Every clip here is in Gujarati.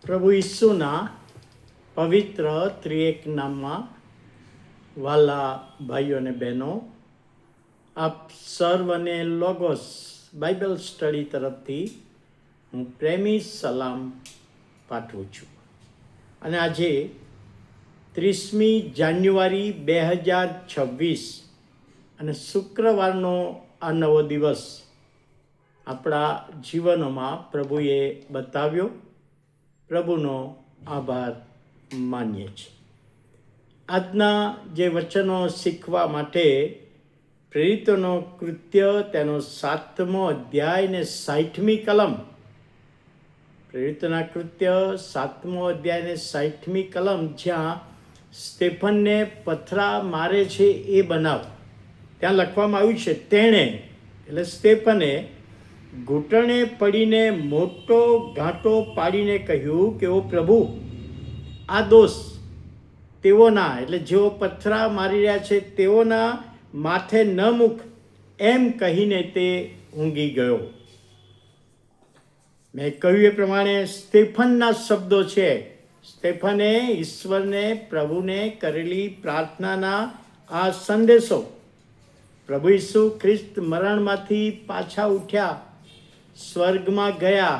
પ્રભુ ઈસુના પવિત્ર ત્રિએક નામમાં વાલા ભાઈઓ અને બહેનો, આપ સર્વને લોગોસ બાઇબલ સ્ટડી તરફથી હું પ્રેમી સલામ પાઠવું છું. અને આજે 30મી જાન્યુઆરી 2026 અને શુક્રવારનો આ નવો દિવસ આપણા જીવનોમાં પ્રભુએ બતાવ્યો. પ્રભુનો આભાર માનીએ છીએ. આજના જે વચનો શીખવા માટે પ્રેરિતોનો કૃત્ય તેનો 7મો અધ્યાય ને 60મી કલમ, પ્રેરિતોના કૃત્ય 7મો અધ્યાય ને 60મી કલમ, જ્યાં સ્ટેફનને પથરા મારે છે એ બનાવ, ત્યાં લખવામાં આવ્યું છે, તેણે એટલે સ્ટેફને ઘૂંટણે પડીને મોટો ઘાંટો પાડીને કહ્યું કે ઓ પ્રભુ, આ દોષ તેઓના એટલે જેઓ પથરા મારી રહ્યા છે તેઓના માથે ન મૂક, એમ કહીને તે ઊંઘી ગયો. મેં કહ્યું એ પ્રમાણે સ્ટેફનના શબ્દો છે. સ્ટેફને ઈશ્વરને, પ્રભુને કરેલી પ્રાર્થનાના આ સંદેશો, પ્રભુ ઈસુ ખ્રિસ્ત મરણમાંથી પાછા ઉઠ્યા, સ્વર્ગમાં ગયા,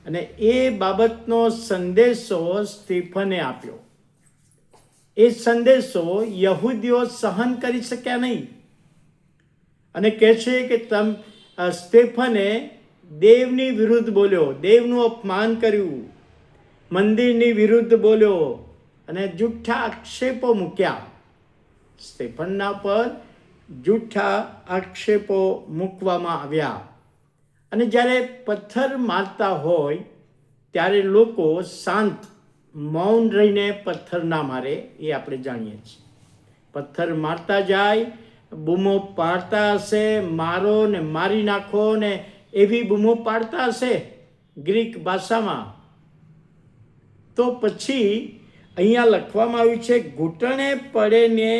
અને એ બાબતનો સંદેશો સ્ટીફને આપ્યો. એ સંદેશો યહૂદીઓ સહન કરી શક્યા નહીં અને કહે છે કે સ્ટેફને દેવની વિરુદ્ધ બોલ્યો, દેવનું અપમાન કર્યું, મંદિરની વિરુદ્ધ બોલ્યો અને જૂઠા આક્ષેપો મૂક્યા. સ્ટેફનના પર જૂઠા આક્ષેપો મૂકવામાં આવ્યા. અને જ્યારે પથ્થર મારતા હોય ત્યારે લોકો શાંત મૌન રહીને પથ્થર ના મારે, એ આપણે જાણીએ છીએ. પથ્થર મારતા જાય, બૂમો પાડતા હશે, મારો ને મારી નાખો ને એવી બૂમો પાડતા હશે ગ્રીક ભાષામાં. તો પછી અહીંયા લખવામાં આવ્યું છે, ઘૂંટણે પડેને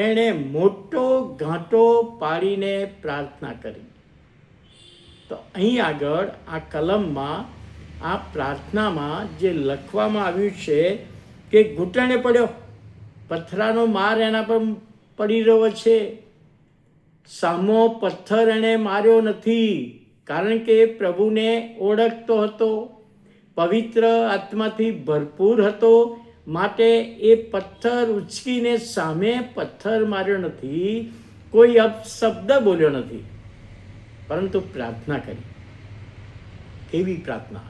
એણે મોટો ઘાંટો પાડીને પ્રાર્થના કરી. તો અહીં આગળ આ કલમમાં, આ પ્રાર્થનામાં જે લખવામાં આવ્યું છે કે ઘૂંટણે પડ્યો, પથરાનો માર એના પર પડી રહ્યો છે. સામો પથ્થર એણે માર્યો નથી, કારણ કે એ પ્રભુને ઓળખતો હતો, પવિત્ર આત્માથી ભરપૂર હતો, માટે એ પથ્થર ઉચકીને સામે પથ્થર માર્યો નથી, કોઈ અપશબ્દ બોલ્યો નથી, પરંતુ પ્રાર્થના કરી. કેવી પ્રાર્થના!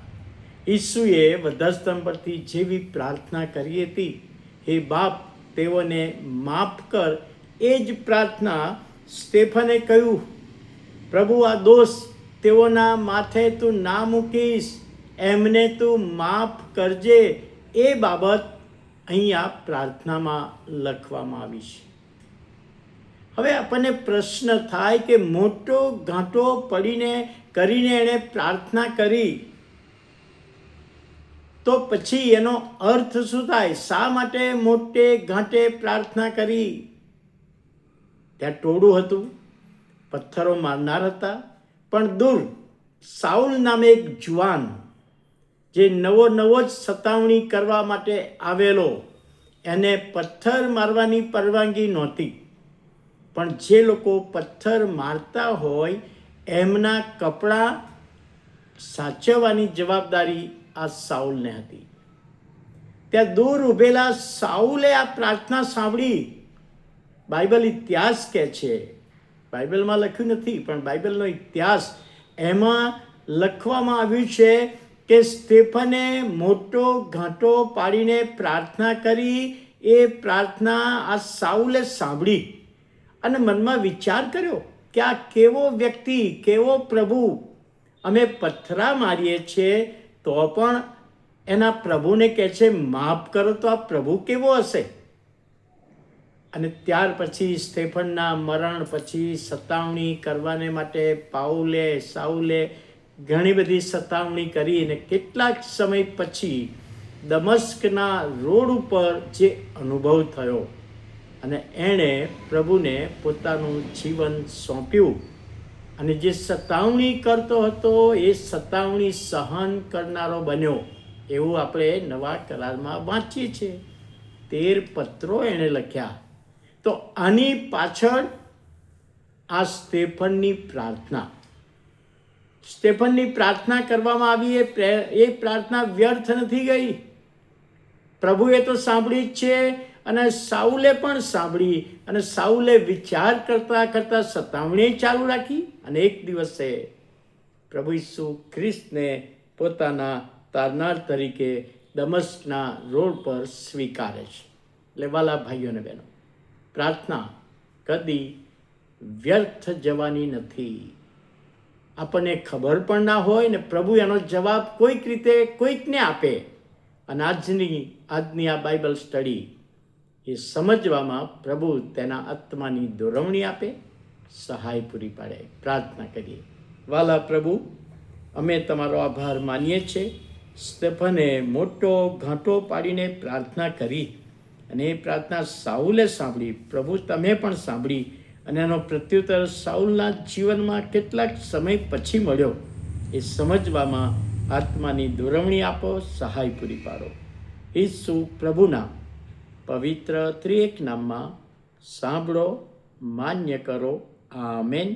ઈસુએ વધસ્તંભ પરથી જેવી પ્રાર્થના કરી હતી, હે બાપ, તેઓને માફ કર, એ જ પ્રાર્થના સ્ટેફને કહ્યું, પ્રભુ, આ દોષ તેઓના માથે તું ના મૂકીશ, એમને તું માફ કરજે. એ બાબત અહીંયા પ્રાર્થનામાં લખવામાં આવી છે. હવે આપણને પ્રશ્ન થાય કે મોટો ઘાંટો કરીને એણે પ્રાર્થના કરી, તો પછી એનો અર્થ શું થાય? શા માટે મોટે ઘાંટે પ્રાર્થના કરી? ત્યાં ટોળું હતું, પથ્થરો મારનાર હતા, પણ દૂર સાઉલ નામે એક જુવાન, જે નવો જ સતાવણી કરવા માટે આવેલો, એને પથ્થર મારવાની પરવાનગી નહોતી. પણ જે લોકો પથ્થર મારતા હોય એમના કપડાં સાચવવાની જવાબદારી આ સાઉલને હતી. ત્યાં દૂર ઊભેલા સાઉલે આ પ્રાર્થના સાંભળી. બાઇબલ ઇતિહાસ કહે છે, બાઇબલમાં લખ્યું નથી, પણ બાઇબલનો ઇતિહાસ, એમાં લખવામાં આવ્યું છે કે સ્ટેફને મોટો ઘાંટો પાડીને પ્રાર્થના કરી. એ પ્રાર્થના આ સાઉલે સાંભળી અને મનમાં વિચાર કર્યો કે આ કેવો વ્યક્તિ, કેવો પ્રભુ! અમે પથ્થરા મારીએ છીએ તો પણ એના પ્રભુને કહે છે માફ કરો, તો આ પ્રભુ કેવો હશે? અને ત્યાર પછી સ્ટેફનના મરણ પછી સતાવણી કરવાને માટે સાઉલે ઘણી બધી સતાવણી કરી, અને કેટલાક સમય પછી દમસ્કના રોડ ઉપર જે અનુભવ થયો, અને એણે પ્રભુને પોતાનું જીવન સોંપ્યું, અને જે સતાવણી કરતો હતો એ સતાવણી સહન કરનારો બન્યો. એવું આપણે નવા કરારમાં વાંચીએ છીએ. 13 પત્રો એણે લખ્યા. તો આની પાછળ આ સ્ટેફનની પ્રાર્થના કરવામાં આવી. એ પ્રાર્થના વ્યર્થ નથી ગઈ. પ્રભુએ તો સાંભળી જ છે, અને સાઉલે પણ સાંભળી, અને સાઉલે વિચાર કરતા કરતા સતાવણી ચાલુ રાખી, અને એક દિવસે પ્રભુ ઈસુ ખ્રિસ્તને પોતાના તારનાર તરીકે દમસ્કના રોડ પર સ્વીકારે છે. એટલે વાલા ભાઈઓ અને બહેનો, પ્રાર્થના કદી વ્યર્થ જવાની નથી. આપણને ખબર પણ ના હોય ને પ્રભુ એનો જવાબ કોઈક રીતે કોઈકને આપે, અને આજની આ બાઇબલ સ્ટડી એ સમજવામાં પ્રભુ તેના આત્માની દોરવણી આપે, સહાય પૂરી પાડે. પ્રાર્થના કરીએ. વાલા પ્રભુ, અમે તમારો આભાર માનીએ છીએ. સ્ટેફને મોટો ઘાંટો પાડીને પ્રાર્થના કરી, અને એ પ્રાર્થના સાઉલે સાંભળી. પ્રભુ, તમે પણ સાંભળી, અને એનો પ્રત્યુત્તર સાઉલના જીવનમાં કેટલાક સમય પછી મળ્યો. એ સમજવામાં આત્માની દોરવણી આપો, સહાય પૂરી પાડો. ઈસુ પ્રભુના પવિત્ર ત્રિએક નામમાં સાંભળો, માન્ય કરો. આમેન.